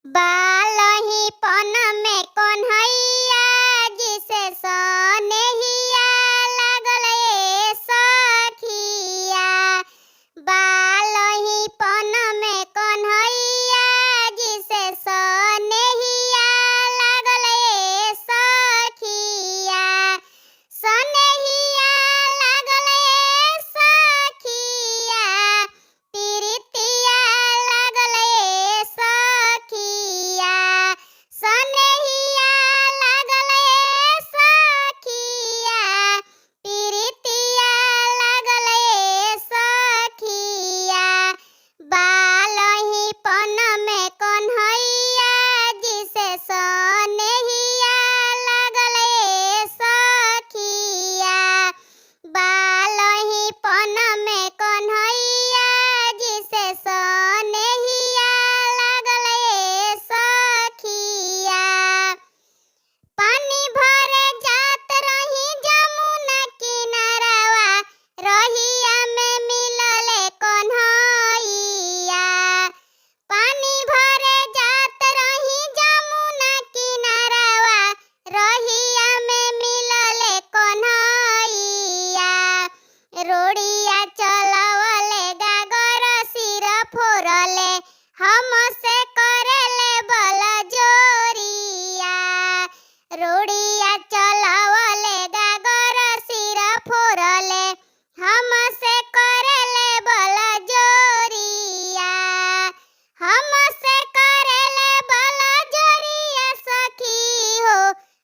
बालही पन में कन्हैया जिसे सनेहिया लागल ए सखिया। बालही पन में कन्हैया जिसे सनेहिया लागल ए सखिया। सनेहिया लागल ए सखिया, प्रीतिया लागल ए सखिया। सनेहिया लागल ए सखिया, प्रीतिया लागल ए सखिया। बालही पन में कन्हैया जिसे सनेहिया लागल ए सखिया। बालही पन में कन्हैया जिसे सनेहिया लागल ए सखिया। पानी भरे जात रही जमुना किनारवा, रहिया में मिलले कन्हैया। पानी भरे जात रही जमुना किनारवा, रहिया में मिलले कन्हैया। रोड़िया चलवले गागर सिर फोरले, हमसे करेले बल जोरिया। रोड़िया चलवले गागर सिर फोरले, हमसे करेले बल जोरिया। हमसे करेले बल जोरिया सखी हो,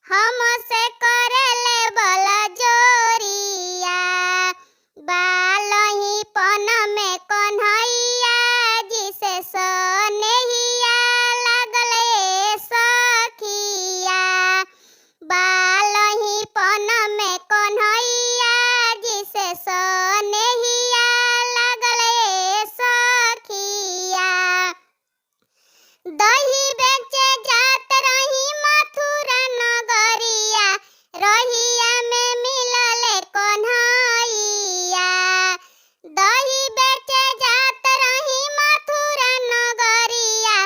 हमसे करेले बल जोरिया। बालही पन में कन्हैया जिसे सनेहिया लागल ए सखिया। बालही पन में कन्हैया जिसे सनेहिया लागल ए सखिया। दही बेचे जात रही मथुरा नगरिया, रहिया में मिलले कन्हैया। दही बेचे जात रही मथुरा नगरिया,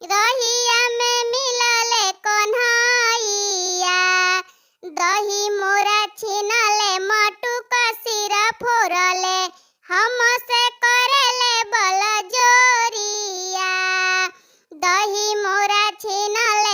रहिया में मिलले कन्हैया। दही मोरा छीनले मटुका सिर फोरले, हमसे करेले बल जोरिया। दही मोरा छीनले